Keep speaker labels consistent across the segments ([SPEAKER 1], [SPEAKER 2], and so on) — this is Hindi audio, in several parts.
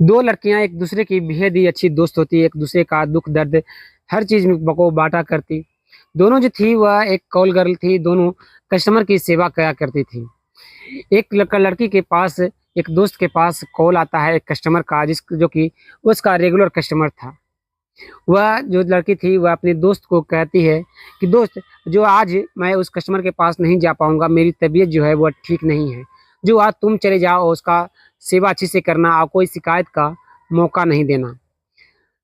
[SPEAKER 1] दो लड़कियां एक दूसरे की बेहद ही अच्छी दोस्त होती, एक दूसरे का दुख दर्द हर चीज में को बांटा करती। दोनों जो थी वह एक कॉल गर्ल थी, दोनों कस्टमर की सेवा करा करती थी। एक लड़की के पास, एक दोस्त के पास कॉल आता है एक कस्टमर का, जिस जो कि उसका रेगुलर कस्टमर था। वह जो लड़की थी वह अपने दोस्त को कहती है कि दोस्त, जो आज मैं उस कस्टमर के पास नहीं जा पाऊंगा, मेरी तबीयत जो है वह ठीक नहीं है, जो आज तुम चले जाओ और उसका सेवा अच्छे से करना और कोई शिकायत का मौका नहीं देना।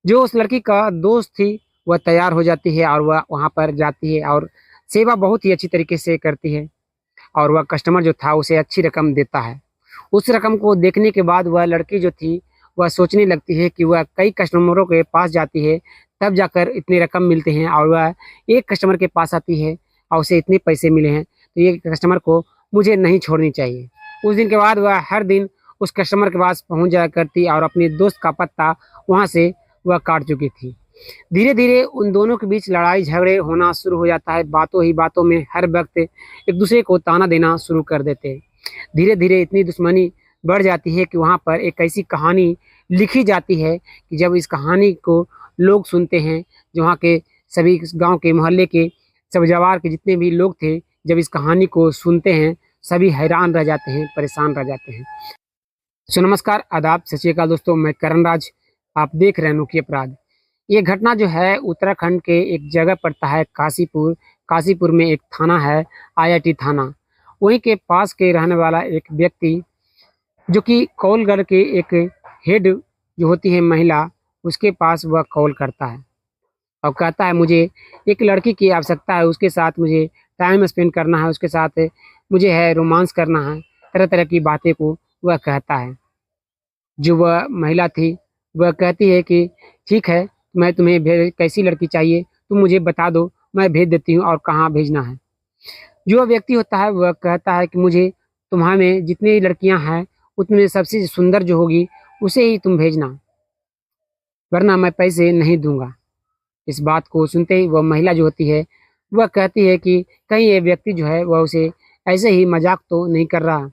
[SPEAKER 1] जो उस लड़की का दोस्त थी वह तैयार हो जाती है और वह वहाँ पर जाती है और सेवा बहुत ही अच्छी तरीके से करती है और वह कस्टमर जो था उसे अच्छी रकम देता है। उस रकम को देखने के बाद वह लड़की जो थी वह सोचने लगती है कि वह कई कस्टमरों के पास जाती है, तब जाकर इतने रकम मिलते हैं, और वह एक कस्टमर के पास आती है और उसे इतने पैसे मिले हैं, तो ये कस्टमर को मुझे नहीं छोड़नी चाहिए। उस दिन के बाद वह हर दिन उस कस्टमर के पास पहुंच जाया करती और अपने दोस्त का पत्ता वहाँ से वह काट चुकी थी। धीरे धीरे उन दोनों के बीच लड़ाई झगड़े होना शुरू हो जाता है। बातों ही बातों में हर वक्त एक दूसरे को ताना देना शुरू कर देते हैं। धीरे धीरे इतनी दुश्मनी बढ़ जाती है कि वहाँ पर एक ऐसी कहानी लिखी जाती है कि जब इस कहानी को लोग सुनते हैं, जो वहाँ के सभी गांव के मोहल्ले के सब जवार के जितने भी लोग थे, जब इस कहानी को सुनते हैं सभी हैरान रह जाते हैं, परेशान रह जाते हैं। सो नमस्कार, आदाब, सत श्री अकाल दोस्तों, मैं करण राज, आप देख रहे हैं अनोखी अपराध। ये घटना जो है उत्तराखंड के एक जगह पड़ता है काशीपुर। काशीपुर में एक थाना है, आईआईटी थाना। वहीं के पास के रहने वाला एक व्यक्ति, जो कि कॉल करके एक हेड जो होती है महिला, उसके पास वह कॉल करता है और कहता है मुझे एक लड़की की आवश्यकता है, उसके साथ मुझे टाइम स्पेंड करना है, उसके साथ मुझे है रोमांस करना है। तरह तरह की बातें को वह कहता है। जो वह महिला थी वह कहती है कि ठीक है, मैं तुम्हें कैसी लड़की चाहिए तुम मुझे बता दो, मैं भेज देती हूँ और कहाँ भेजना है। जो व्यक्ति होता है वह कहता है कि मुझे तुम्हारे में जितनी लड़कियां हैं उतने सबसे सुंदर जो होगी उसे ही तुम भेजना, वरना मैं पैसे नहीं दूंगा। इस बात को सुनते ही वह महिला जो होती है वह कहती है कि कहीं ये व्यक्ति जो है वह उसे ऐसे ही मजाक तो नहीं कर रहा।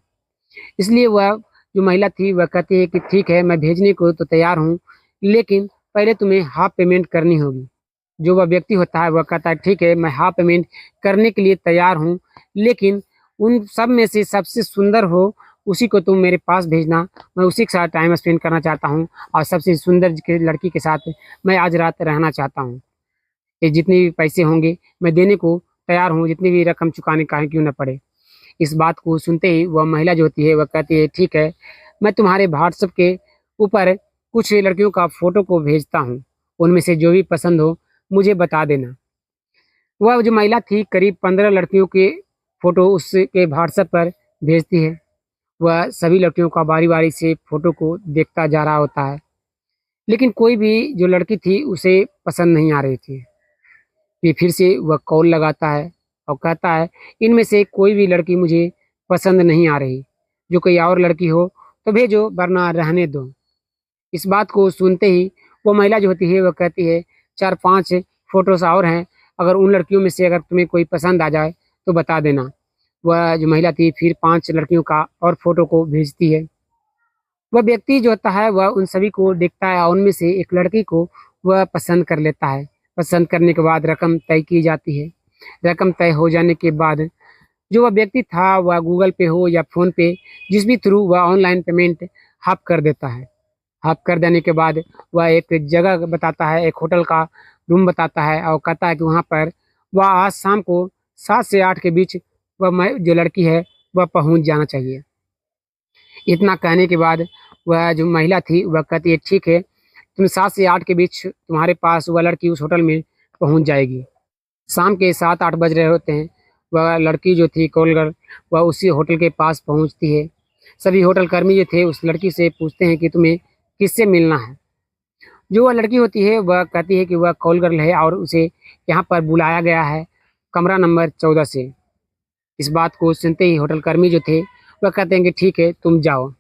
[SPEAKER 1] इसलिए वह जो महिला थी वह कहती है कि ठीक है, मैं भेजने को तो तैयार हूँ, लेकिन पहले तुम्हें हाफ पेमेंट करनी होगी। जो वह व्यक्ति होता है वह कहता है ठीक है, मैं हाफ पेमेंट करने के लिए तैयार हूँ, लेकिन उन सब में से सबसे सुंदर हो उसी को तुम मेरे पास भेजना, मैं उसी के साथ टाइम स्पेंड करना चाहता हूँ और सबसे सुंदर लड़की के साथ मैं आज रात रहना चाहता हूँ। ये जितने भी पैसे होंगे मैं देने को तैयार हूँ, जितनी भी रकम चुकाने का क्यों न पड़े। इस बात को सुनते ही वह महिला जो होती है वह कहती है ठीक है, मैं तुम्हारे व्हाट्सएप के ऊपर कुछ लड़कियों का फोटो को भेजता हूँ, उनमें से जो भी पसंद हो मुझे बता देना। वह जो महिला थी करीब 15 लड़कियों के फोटो उसके व्हाट्सएप पर भेजती है। वह सभी लड़कियों का बारी बारी से फोटो को देखता जा रहा होता है, लेकिन कोई भी जो लड़की थी उसे पसंद नहीं आ रही थी। फिर से वह कॉल लगाता है और कहता है इनमें से कोई भी लड़की मुझे पसंद नहीं आ रही, जो कोई और लड़की हो तो भेजो, वरना रहने दो। इस बात को सुनते ही वो महिला जो होती है वह कहती है 4-5 फोटोज और हैं, अगर उन लड़कियों में से अगर तुम्हें कोई पसंद आ जाए तो बता देना। वह जो महिला थी फिर 5 लड़कियों का और फोटो को भेजती है। वह व्यक्ति जो होता है वह उन सभी को देखता है और उनमें से एक लड़की को वह पसंद कर लेता है। पसंद करने के बाद रकम तय की जाती है। रकम तय हो जाने के बाद जो वह व्यक्ति था वह गूगल पे हो या फ़ोन पे, जिस भी थ्रू वह ऑनलाइन पेमेंट हाफ कर देता है। हाफ कर देने के बाद वह एक जगह बताता है, एक होटल का रूम बताता है और कहता है कि वहाँ पर वह आज शाम को 7 से 8 के बीच वह जो लड़की है वह पहुँच जाना चाहिए। इतना कहने के बाद वह जो महिला थी वह कहती है ठीक है, तुम 7 से 8 के बीच तुम्हारे पास वह लड़की उस होटल में पहुंच जाएगी। शाम के 7-8 बज रहे होते हैं। वह लड़की जो थी कॉल गर्ल वह उसी होटल के पास पहुंचती है। सभी होटल कर्मी जो थे उस लड़की से पूछते हैं कि तुम्हें किससे मिलना है। जो वह लड़की होती है वह कहती है कि वह कॉल गर्ल है और उसे यहाँ पर बुलाया गया है कमरा नंबर 14 से। इस बात को सुनते ही होटल कर्मी जो थे वह कहते हैं कि ठीक है, तुम जाओ।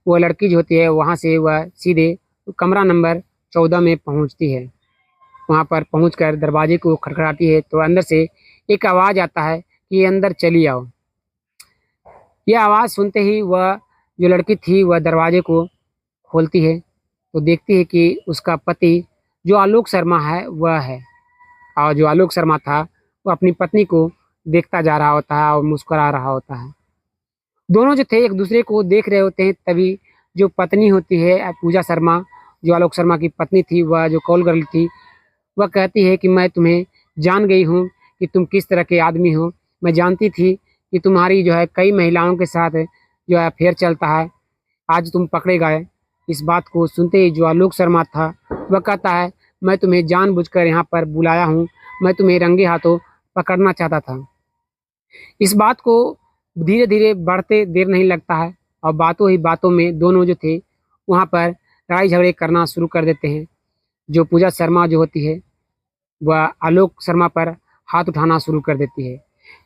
[SPEAKER 1] वह लड़की जो होती है वहाँ से वह सीधे कमरा नंबर 14 में पहुँचती है। वहाँ पर पहुँचकर दरवाजे को खटखटाती है तो अंदर से एक आवाज़ आता है कि अंदर चली आओ। यह आवाज़ सुनते ही वह जो लड़की थी वह दरवाजे को खोलती है तो देखती है कि उसका पति जो आलोक शर्मा है वह है, और जो आलोक शर्मा था वो अपनी पत्नी को देखता जा रहा होता है और मुस्कुरा रहा होता है। दोनों जो थे एक दूसरे को देख रहे होते हैं, तभी जो पत्नी होती है पूजा शर्मा, जो आलोक शर्मा की पत्नी थी, वह जो कॉल गर्ल थी, वह कहती है कि मैं तुम्हें जान गई हूँ कि तुम किस तरह के आदमी हो। मैं जानती थी कि तुम्हारी जो है कई महिलाओं के साथ जो है अफेयर चलता है, आज तुम पकड़े गए। इस बात को सुनते ही जो आलोक शर्मा था वह कहता है, मैं तुम्हें जानबूझकर यहाँ पर बुलाया हूँ, मैं तुम्हें रंगे हाथों पकड़ना चाहता था। इस बात को धीरे धीरे बढ़ते देर नहीं लगता है, और बातों ही बातों में दोनों जो थे वहाँ पर लड़ाई झगड़े करना शुरू कर देते हैं। जो पूजा शर्मा जो होती है वह आलोक शर्मा पर हाथ उठाना शुरू कर देती है,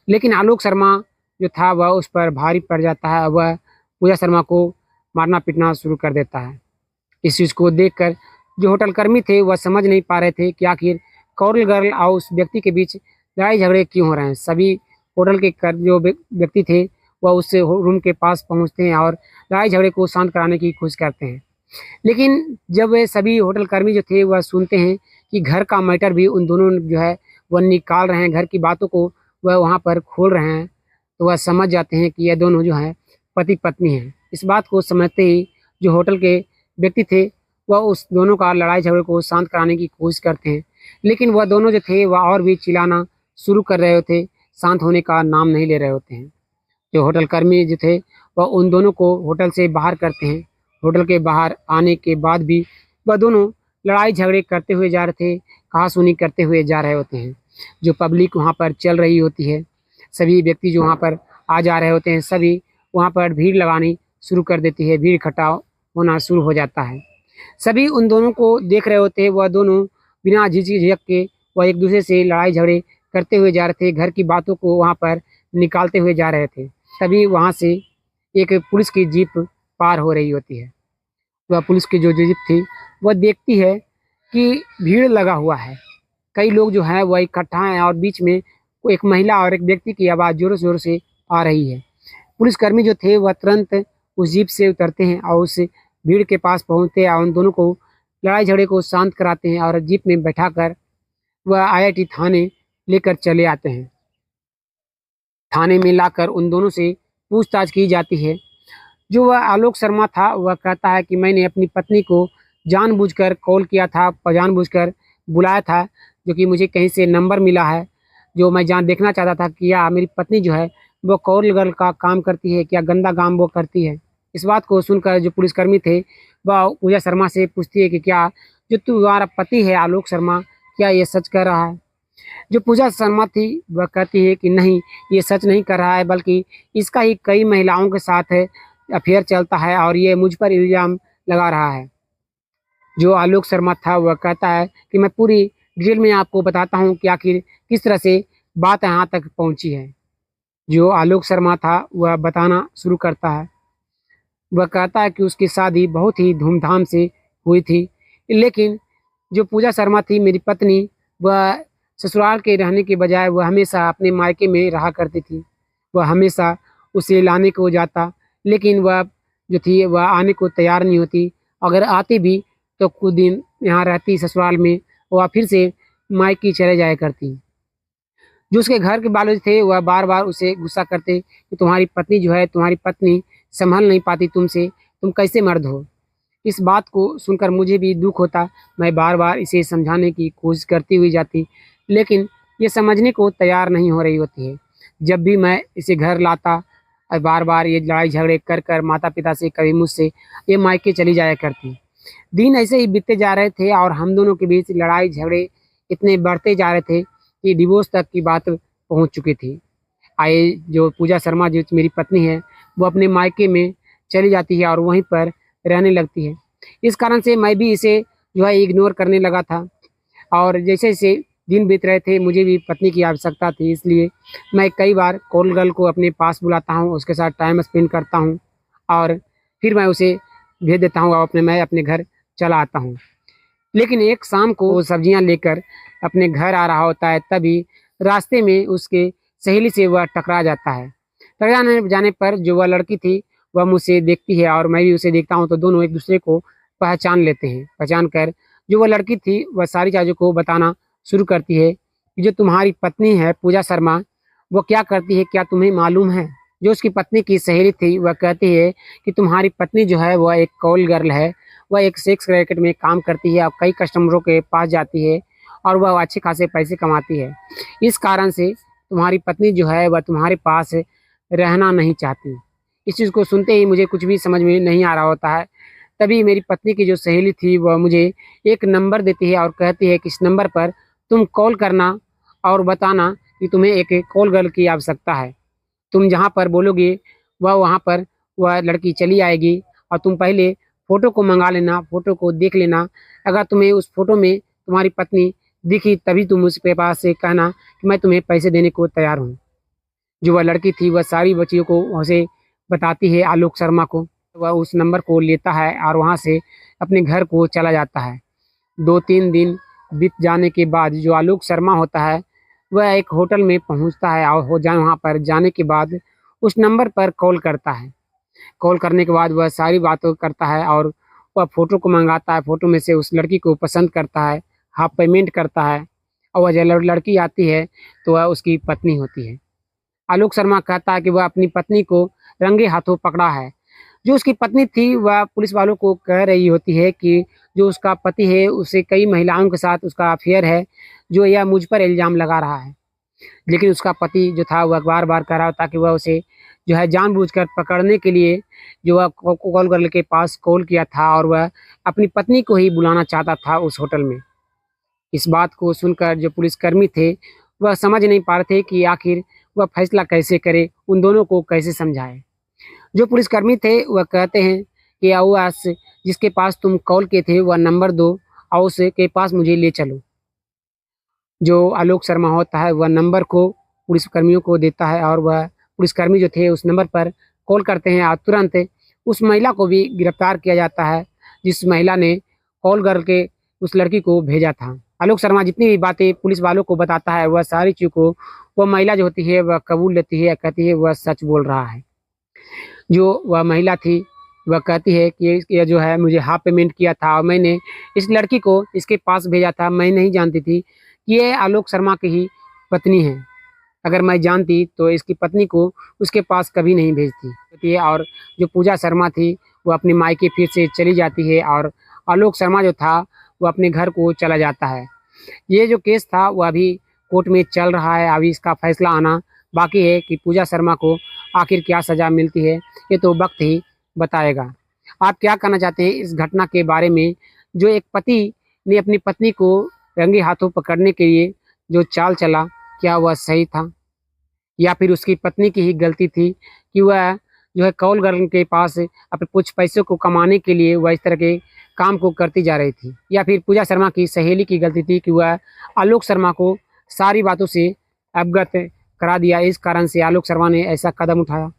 [SPEAKER 1] लेकिन आलोक शर्मा जो था वह उस पर भारी पड़ जाता है। वह पूजा शर्मा को मारना पीटना शुरू कर देता है। इस चीज़ को देखकर जो होटल कर्मी थे वह समझ नहीं पा रहे थे कि आखिर कॉरल गर्ल और उस व्यक्ति के बीच लड़ाई झगड़े क्यों हो रहे हैं। सभी होटल के जो व्यक्ति थे वह उस रूम के पास पहुंचते हैं और लड़ाई झगड़े को शांत कराने की कोशिश करते हैं। लेकिन जब वे सभी होटल कर्मी जो थे वह सुनते हैं कि घर का मैटर भी उन दोनों जो है वह निकाल रहे हैं, घर की बातों को वह वहाँ पर खोल रहे हैं, तो वह समझ जाते हैं कि यह दोनों जो है पति पत्नी हैं। इस बात को समझते ही जो होटल के व्यक्ति थे वह उस दोनों का लड़ाई झगड़े को शांत कराने की कोशिश करते हैं, लेकिन वह दोनों जो थे वह और भी चिल्लाना शुरू कर रहे होते, शांत होने का नाम नहीं ले रहे होते हैं। जो होटल कर्मी जो थे वह उन दोनों को होटल से बाहर करते हैं। होटल के बाहर आने के बाद भी वह दोनों लड़ाई झगड़े करते हुए जा रहे थे, कहासुनी करते हुए जा रहे होते हैं। जो पब्लिक वहाँ पर चल रही होती है, सभी व्यक्ति जो वहाँ पर आ जा रहे होते हैं, सभी वहाँ पर भीड़ लगानी शुरू कर देती है, भीड़ इकट्ठा होना शुरू हो जाता है। सभी उन दोनों को देख रहे होते हैं, वह दोनों बिना झिझक के वह एक दूसरे से लड़ाई झगड़े करते हुए जा रहे थे, घर की बातों को वहाँ पर निकालते हुए जा रहे थे। तभी वहाँ से एक पुलिस की जीप पार हो रही होती है। वह पुलिस की जो जीप थी वह देखती है कि भीड़ लगा हुआ है, कई लोग जो हैं वह इकट्ठा हैं, और बीच में एक महिला और एक व्यक्ति की आवाज़ ज़ोरों शोरों से आ रही है। पुलिसकर्मी जो थे वह तुरंत उस जीप से उतरते हैं और उस भीड़ के पास पहुंचते हैं और उन दोनों को लड़ाई झगड़े को शांत कराते हैं, और जीप में बैठाकर वह आईआईटी थाने लेकर चले आते हैं। थाने में लाकर उन दोनों से पूछताछ की जाती है। जो वह आलोक शर्मा था वह कहता है कि मैंने अपनी पत्नी को जानबूझकर कॉल किया था, जानबूझकर बुलाया था, जो कि मुझे कहीं से नंबर मिला है, जो मैं देखना चाहता था कि या मेरी पत्नी जो है वो कॉल गर्ल का काम करती है, क्या गंदा काम वो करती है। इस बात को सुनकर जो पुलिसकर्मी थे वह पूजा शर्मा से पूछती है कि क्या जो तुम्हारा पति है आलोक शर्मा, क्या ये सच कह रहा है। जो पूजा शर्मा थी वह कहती है कि नहीं, ये सच नहीं कर रहा है, बल्कि इसका ही कई महिलाओं के साथ अफेयर चलता है और ये मुझ पर इल्ज़ाम लगा रहा है। जो आलोक शर्मा था वह कहता है कि मैं पूरी डिटेल में आपको बताता हूँ कि आखिर किस तरह से बात यहाँ तक पहुँची है। जो आलोक शर्मा था वह बताना शुरू करता है। वह कहता है कि उसकी शादी बहुत ही धूमधाम से हुई थी, लेकिन जो पूजा शर्मा थी मेरी पत्नी, वह ससुराल के रहने के बजाय वह हमेशा अपने मायके में रहा करती थी। वह हमेशा उसे लाने को जाता, लेकिन वह जो थी वह आने को तैयार नहीं होती। अगर आती भी तो कुछ दिन यहाँ रहती ससुराल में, वह फिर से मायके चले जाया करती। जो उसके घर के बालों थे वह बार बार उसे गुस्सा करते कि तुम्हारी पत्नी जो है, तुम्हारी पत्नी संभल नहीं पाती तुमसे, तुम कैसे मर्द हो। इस बात को सुनकर मुझे भी दुख होता। मैं बार बार इसे समझाने की कोशिश करती हुई जाती, लेकिन ये समझने को तैयार नहीं हो रही होती है। जब भी मैं इसे घर लाता और बार बार ये लड़ाई झगड़े कर कर माता पिता से, कभी मुझसे, ये मायके चली जाया करती। दिन ऐसे ही बीतते जा रहे थे और हम दोनों के बीच लड़ाई झगड़े इतने बढ़ते जा रहे थे कि डिवोर्स तक की बात पहुंच चुकी थी। आए जो पूजा शर्मा जो मेरी पत्नी है वो अपने मायके में चली जाती है और वहीं पर रहने लगती है। इस कारण से मैं भी इसे जो है इग्नोर करने लगा था, और जैसे जैसे दिन बीत रहे थे मुझे भी पत्नी की आवश्यकता थी, इसलिए मैं कई बार कॉल गर्ल को अपने पास बुलाता हूँ, उसके साथ टाइम स्पेंड करता हूँ और फिर मैं उसे भेज देता हूँ और मैं अपने घर चला आता हूँ। लेकिन एक शाम को वो सब्जियाँ लेकर अपने घर आ रहा होता है, तभी रास्ते में उसके सहेली से वह टकरा जाता है। टकराने जाने पर जो वह लड़की थी वह मुझसे देखती है और मैं भी उसे देखता हूँ, तो दोनों एक दूसरे को पहचान लेते हैं। पहचान कर जो वो लड़की थी वह सारी चीज़ों को बताना शुरू करती है कि जो तुम्हारी पत्नी है पूजा शर्मा, वो क्या करती है क्या तुम्हें मालूम है? जो उसकी पत्नी की सहेली थी वह कहती है कि तुम्हारी पत्नी जो है वह एक कॉल गर्ल है, वह एक सेक्स रैकेट में काम करती है और कई कस्टमरों के पास जाती है और वह अच्छे खासे पैसे कमाती है। इस कारण से तुम्हारी पत्नी जो है वह तुम्हारे पास रहना नहीं चाहती। इस चीज़ को सुनते ही मुझे कुछ भी समझ में नहीं आ रहा होता है। तभी मेरी पत्नी की जो सहेली थी वह मुझे एक नंबर देती है और कहती है कि इस नंबर पर तुम कॉल करना और बताना कि तुम्हें एक कॉल गर्ल की आवश्यकता है। तुम जहाँ पर बोलोगे वह वहाँ पर वह लड़की चली आएगी और तुम पहले फ़ोटो को मँगा लेना, फ़ोटो को देख लेना। अगर तुम्हें उस फ़ोटो में तुम्हारी पत्नी दिखी तभी तुम उसके पास से कहना कि मैं तुम्हें पैसे देने को तैयार हूँ। जो वह लड़की थी वह सारी बच्चियों को उसे बताती है आलोक शर्मा को। वह उस नंबर को लेता है और वहाँ से अपने घर को चला जाता है। 2-3 दिन बीत जाने के बाद जो आलोक शर्मा होता है वह एक होटल में पहुँचता है और वहाँ पर जाने के बाद उस नंबर पर कॉल करता है। कॉल करने के बाद वह सारी बातों करता है और वह फ़ोटो को मँगाता है। फ़ोटो में से उस लड़की को पसंद करता है, हाफ़ पेमेंट करता है और वह जब लड़की आती है तो वह उसकी पत्नी होती है। आलोक शर्मा कहता है कि वह अपनी पत्नी को रंगे हाथों पकड़ा है। जो उसकी पत्नी थी वह पुलिस वालों को कह रही होती है कि जो उसका पति है उसे कई महिलाओं के साथ उसका अफ़ेयर है, जो यह मुझ पर इल्ज़ाम लगा रहा है। लेकिन उसका पति जो था वह बार-बार कह रहा था कि वह उसे जो है जानबूझकर पकड़ने के लिए जो वह कॉल गर्ल के पास कॉल किया था और वह अपनी पत्नी को ही बुलाना चाहता था उस होटल में। इस बात को सुनकर जो पुलिसकर्मी थे वह समझ नहीं पा रहे थे कि आखिर वह फैसला कैसे करे, उन दोनों को कैसे समझाए। जो पुलिसकर्मी थे वह कहते हैं कि आओ जिसके पास तुम कॉल किए थे वह नंबर दो और उसके पास मुझे ले चलो। जो आलोक शर्मा होता है वह नंबर को पुलिसकर्मियों को देता है और वह पुलिसकर्मी जो थे उस नंबर पर कॉल करते हैं और तुरंत उस महिला को भी गिरफ्तार किया जाता है जिस महिला ने कॉल करके उस लड़की को भेजा था। आलोक शर्मा जितनी भी बातें पुलिस वालों को बताता है वह सारी चीज़ को वह महिला जो होती है वह कबूल लेती है, कहती है वह सच बोल रहा है। जो वह महिला थी वह कहती है कि ये जो है मुझे हाफ़ पेमेंट किया था और मैंने इस लड़की को इसके पास भेजा था। मैं नहीं जानती थी कि ये आलोक शर्मा की ही पत्नी है। अगर मैं जानती तो इसकी पत्नी को उसके पास कभी नहीं भेजती होती है। और जो पूजा शर्मा थी वो अपने मायके फिर से चली जाती है और आलोक शर्मा जो था वो अपने घर को चला जाता है। ये जो केस था वह अभी कोर्ट में चल रहा है। अभी इसका फैसला आना बाकी है कि पूजा शर्मा को आखिर क्या सज़ा मिलती है, ये तो वक्त ही बताएगा। आप क्या कहना चाहते हैं इस घटना के बारे में? जो एक पति ने अपनी पत्नी को रंगे हाथों पकड़ने के लिए जो चाल चला, क्या वह सही था? या फिर उसकी पत्नी की ही गलती थी कि वह जो है कॉल गर्ल के पास अपने कुछ पैसों को कमाने के लिए वह इस तरह के काम को करती जा रही थी? या फिर पूजा शर्मा की सहेली की गलती थी कि वह आलोक शर्मा को सारी बातों से अवगत करा दिया, इस कारण से आलोक शर्मा ने ऐसा कदम उठाया?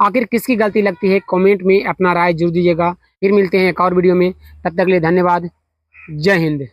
[SPEAKER 1] आखिर किसकी गलती लगती है? कमेंट में अपना राय ज़रूर दीजिएगा। फिर मिलते हैं एक और वीडियो में, तब तक के लिए धन्यवाद। जय हिंद।